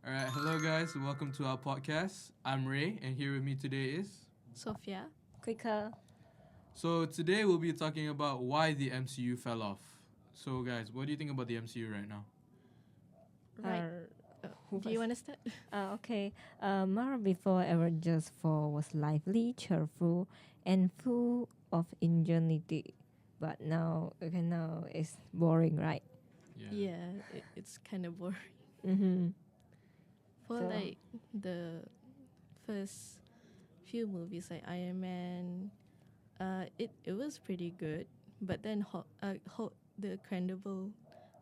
All right, hello guys, welcome to our podcast. I'm Ray, and here with me today is. Sophia. Quicker. So today we'll be talking about why the MCU fell off. So guys, what do you think about the MCU right now? Right. Do you want to start? Okay. Marvel before Avengers 4 was lively, cheerful, and full of ingenuity. But now it's boring, right? Yeah, it's kind of boring. Mm-hmm. For So- like the first few movies, like Iron Man, it was pretty good. But then the Credible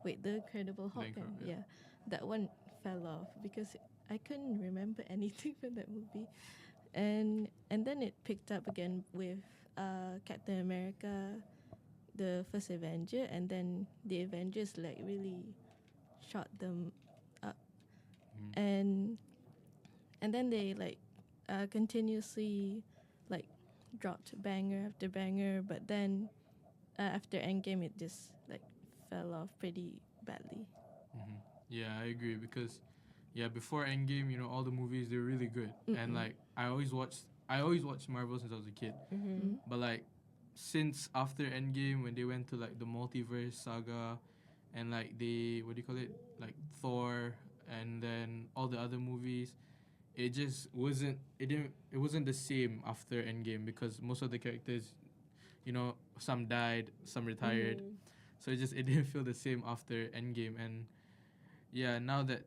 Hulk, Incredible, yeah. yeah, that one fell off because I couldn't remember anything from that movie, and then it picked up again with Captain America, the first Avenger, and then the Avengers like really shot them up, and then they like continuously like dropped banger after banger, but then after Endgame it just like fell off pretty badly. Yeah, I agree because before Endgame, all the movies they're really good. And like I always watched Marvel since I was a kid. But like since after Endgame when they went to like the multiverse saga and like they what do you call it? Like Thor and then all the other movies, it just wasn't the same after Endgame because most of the characters, some died, some retired. So it didn't feel the same after Endgame. And yeah, now that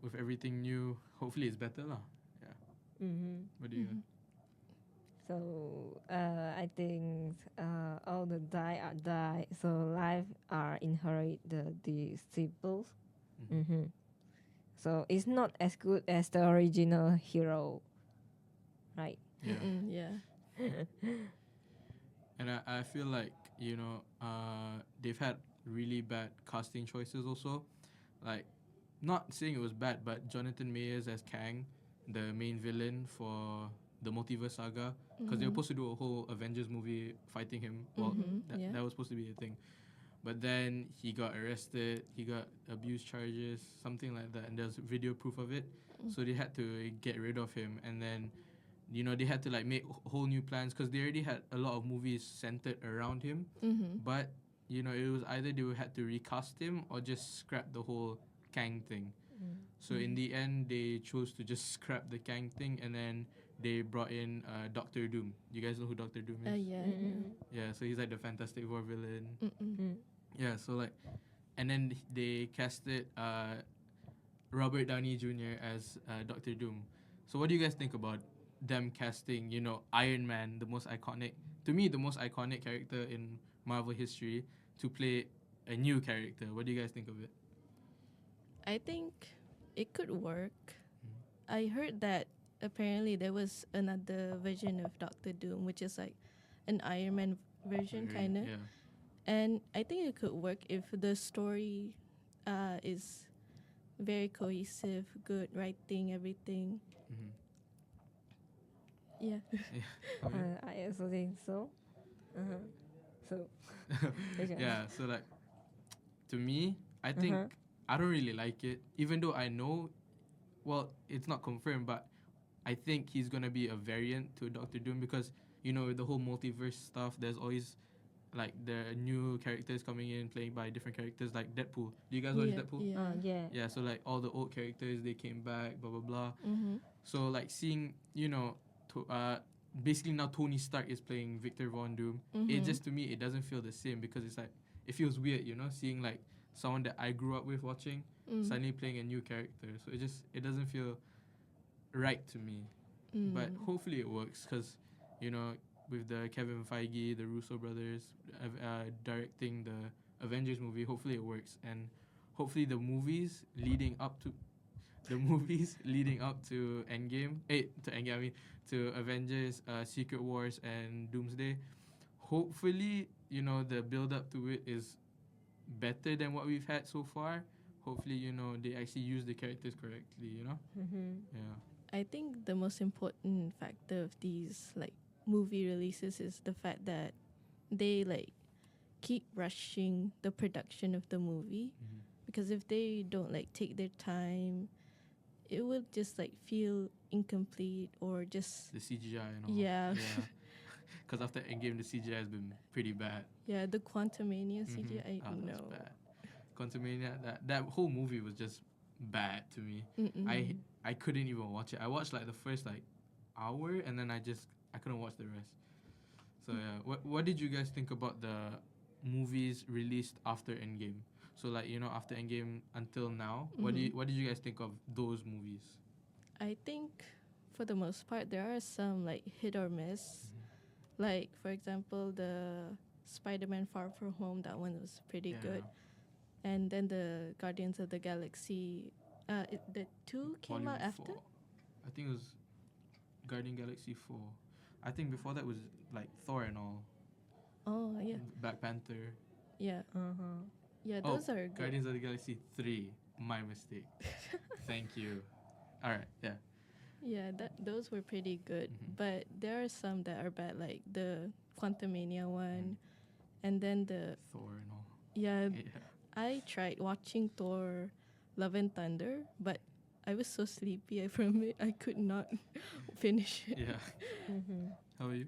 with everything new, hopefully it's better lah. Yeah. What do you? So I think all the die are die. So life are inherit the disciples. Mm-hmm. So it's not as good as the original hero, right? Yeah. Yeah. And I feel like they've had really bad casting choices also, like not saying it was bad, but Jonathan Mayers as Kang, the main villain for the multiverse saga, because they were supposed to do a whole Avengers movie fighting him. Well, Yeah. that was supposed to be a thing, but then he got arrested. He got abuse charges, something like that, and there's video proof of it. So they had to get rid of him, and then they had to like make whole new plans because they already had a lot of movies centered around him. But it was either they had to recast him or just scrap the whole Kang thing. So in the end, they chose to just scrap the Kang thing, and then they brought in Doctor Doom. You guys know who Doctor Doom is? Yeah. Yeah, so he's like the Fantastic Four villain. Yeah, so like, and then they casted Robert Downey Jr. as Doctor Doom. So what do you guys think about them casting, Iron Man, to me, the most iconic character in Marvel history, to play a new character? What do you guys think of it? I think it could work. I heard that apparently there was another version of Doctor Doom, which is like an Iron Man version, kind of. Yeah. And I think it could work if the story is very cohesive, good writing, everything. Yeah. Yeah. I also think so. So Yeah, so like to me, I think I don't really like it, even though I know, well, it's not confirmed, but I think he's gonna be a variant to Doctor Doom because with the whole multiverse stuff, there's always like the new characters coming in playing by different characters like Deadpool. Do you guys watch Yeah, Deadpool? yeah. yeah. Yeah, so like all the old characters they came back, blah blah blah. Mm-hmm. So like seeing basically now Tony Stark is playing Victor Von Doom. It just to me it doesn't feel the same because it's like it feels weird, seeing like someone that I grew up with watching suddenly playing a new character. So it doesn't feel right to me. But hopefully it works because with the Kevin Feige, the Russo brothers directing the Avengers movie, hopefully it works, and hopefully the movies leading up to Endgame, I mean to Avengers, Secret Wars, and Doomsday. Hopefully, the build up to it is better than what we've had so far. Hopefully, they actually use the characters correctly. Yeah. I think the most important factor of these like movie releases is the fact that they like keep rushing the production of the movie, because if they don't like take their time it would just like feel incomplete or just The CGI and all. Yeah. Yeah. Because after Endgame, the CGI has been pretty bad. yeah, the Quantumania Mhm. CGI. Oh, that was No. bad. Quantumania, that whole movie was just bad to me. Mm-mm. I couldn't even watch it. I watched like the first like hour, and then I couldn't watch the rest. So yeah, what did you guys think about the movies released after Endgame? So like after Endgame until now, what did you guys think of those movies? I think for the most part there are some like hit or miss. Like for example, the Spider-Man Far From Home, that one was pretty Yeah. good. And then the Guardians of the Galaxy, the two came Volume out after. 4. I think it was Guardian Galaxy 4. I think before that was like Thor and all. Oh yeah, Black Panther. yeah, Uh-huh. yeah. Oh, Those are good. Guardians of the Galaxy 3. My mistake. Thank you. All right. Yeah. Yeah, those were pretty good. Mhm. But there are some that are bad, like the Quantumania one, and then the Thor and all. yeah. Yeah. I tried watching Thor, Love and Thunder, but I was so sleepy from it. I could not finish it. Yeah. Mm-hmm. How are you?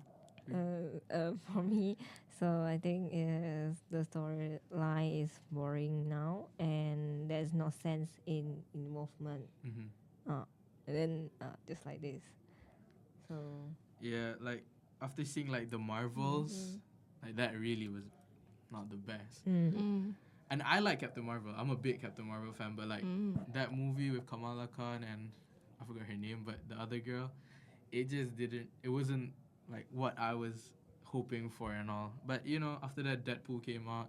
For me, so I think is the storyline is boring now, and there's no sense in involvement. Mm-hmm. And then just like this. So Yeah, like after seeing like the Marvels, like that really was not the best. Mm. And I like Captain Marvel. I'm a big Captain Marvel fan, but like Mm. that movie with Kamala Khan and I forgot her name, but the other girl, it just didn't. It wasn't like what I was hoping for and all. But after that Deadpool came out,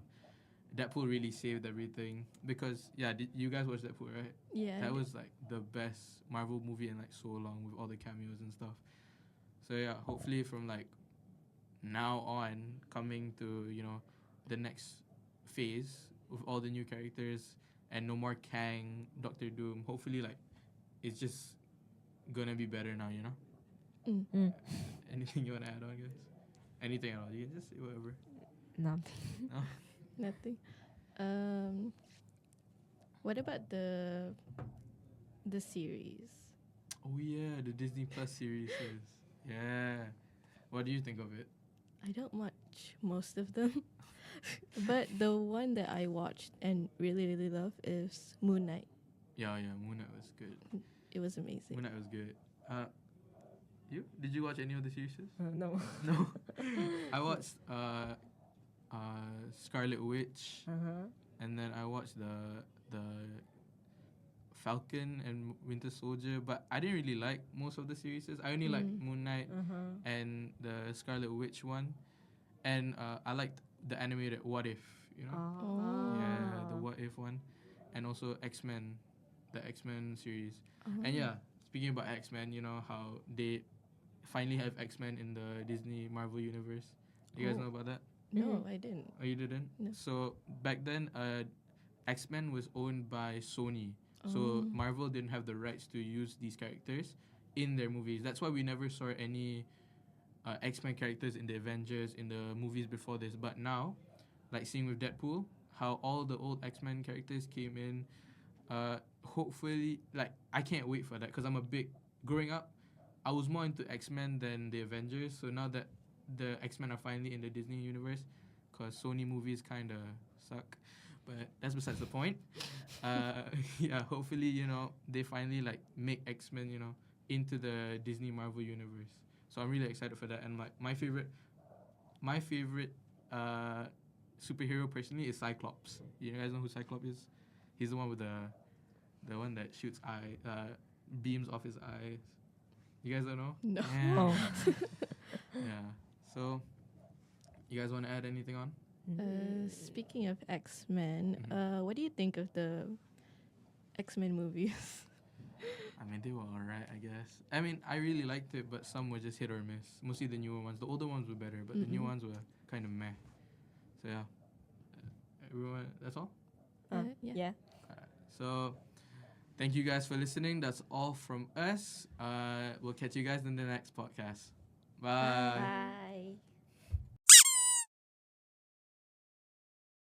Deadpool really saved everything because did you guys watch Deadpool, right? Yeah. That was like the best Marvel movie in like so long with all the cameos and stuff. So yeah, hopefully from like now on, coming to the next phase with all the new characters and no more Kang, Doctor Doom. Hopefully, like it's just gonna be better now. Mm. Anything you wanna add on, guys? Anything at all? You can just say whatever. nothing. No? Nothing. What about the series? Oh yeah, the Disney Plus series. Yeah. What do you think of it? I don't watch most of them, but the one that I watched and really really love is Moon Knight. Yeah, Moon Knight was good. It was amazing. Moon Knight was good. You did you watch any of the series? No. No. I watched Scarlet Witch, and then I watched the Falcon and Winter Soldier, but I didn't really like most of the series. I only liked Moon Knight and the Scarlet Witch one, and I liked the animated What If, Oh. yeah, the What If one, and also X-Men, the X-Men series. And yeah, speaking about X-Men, how they finally have X-Men in the Disney Marvel universe. You guys know about that? No, I didn't. Oh, you didn't? No. So back then, X-Men was owned by Sony. So Marvel didn't have the rights to use these characters in their movies. That's why we never saw any X-Men characters in the Avengers, in the movies before this. But now, like seeing with Deadpool, how all the old X-Men characters came in. Hopefully, like I can't wait for that because growing up, I was more into X-Men than the Avengers. So now that the X-Men are finally in the Disney universe, because Sony movies kind of suck, but that's besides the point. Yeah, hopefully they finally like make X-Men into the Disney Marvel universe. So I'm really excited for that. And like my favorite superhero personally is Cyclops. You guys know who Cyclops is? He's the one with the one that shoots beams off his eyes. You guys don't know? No. Yeah. Oh. Yeah. So, you guys want to add anything on? Speaking of X-Men, what do you think of the X-Men movies? I mean, they were alright, I guess. I mean, I really liked it, but some were just hit or miss. Mostly the newer ones. The older ones were better, but the new ones were kind of meh. So, yeah. Everyone, that's all? Yeah. Alright. So, thank you guys for listening. That's all from us. We'll catch you guys in the next podcast. Bye. Bye.